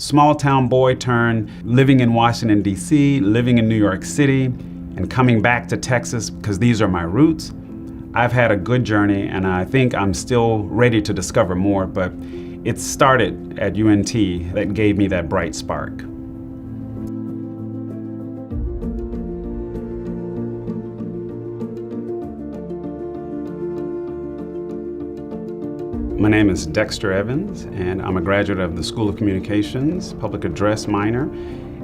small town boy turned living in Washington, D.C., living in New York City, and coming back to Texas because these are my roots. I've had a good journey, and I think I'm still ready to discover more, but it started at UNT that gave me that bright spark. My name is Dexter Evans, and I'm a graduate of the School of Communications, public address minor,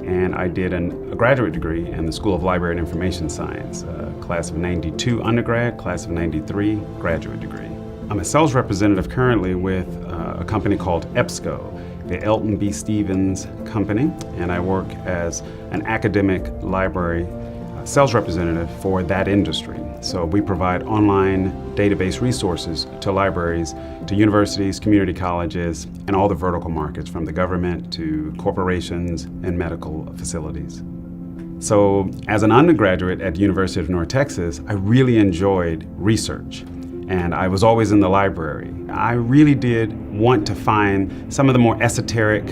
and I did a graduate degree in the School of Library and Information Science, class of '92 undergrad, class of '93 graduate degree. I'm a sales representative currently with a company called EBSCO, the Elton B. Stevens Company, and I work as an academic library sales representative for that industry. So we provide online database resources to libraries, to universities, community colleges, and all the vertical markets from the government to corporations and medical facilities. So as an undergraduate at the University of North Texas, I really enjoyed research. And I was always in the library. I really did want to find some of the more esoteric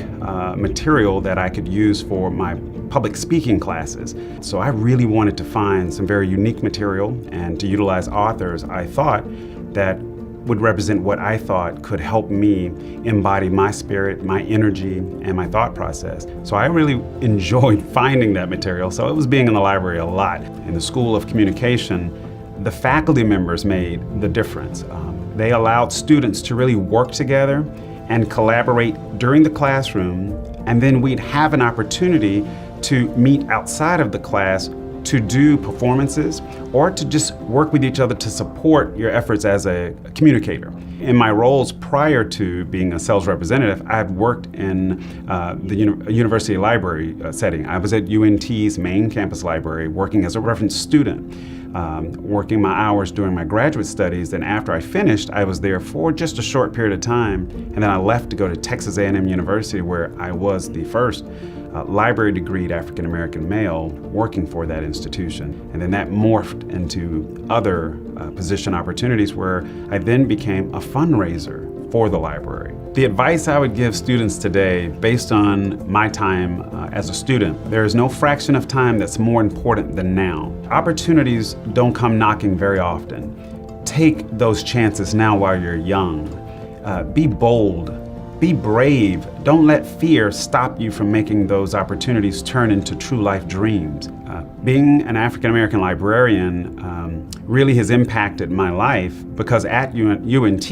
material that I could use for my public speaking classes. So I really wanted to find some very unique material and to utilize authors I thought that would represent what I thought could help me embody my spirit, my energy, and my thought process. So I really enjoyed finding that material. So it was being in the library a lot. In the School of Communication, the faculty members made the difference. They allowed students to really work together and collaborate during the classroom, and then we'd have an opportunity to meet outside of the class to do performances or to just work with each other to support your efforts as a communicator. In my roles prior to being a sales representative, I've worked in the university library setting. I was at UNT's main campus library working as a reference student, working my hours during my graduate studies. Then after I finished, I was there for just a short period of time, and then I left to go to Texas A&M University, where I was the first library degreed African-American male working for that institution. And then that morphed into other position opportunities where I then became a fundraiser for the library. The advice I would give students today, based on my time as a student, there is no fraction of time that's more important than now. Opportunities don't come knocking very often. Take those chances now while you're young. Be bold. Be brave. Don't let fear stop you from making those opportunities turn into true life dreams. Being an African-American librarian really has impacted my life because at UNT,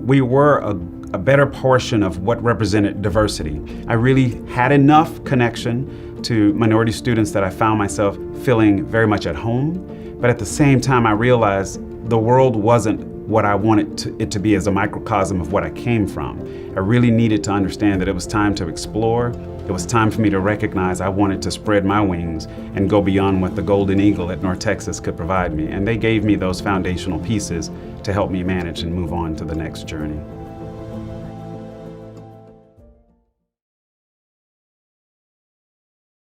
we were a better portion of what represented diversity. I really had enough connection to minority students that I found myself feeling very much at home, but at the same time I realized the world wasn't what I wanted it to be as a microcosm of what I came from. I really needed to understand that it was time to explore. It was time for me to recognize I wanted to spread my wings and go beyond what the Golden Eagle at North Texas could provide me. And they gave me those foundational pieces to help me manage and move on to the next journey.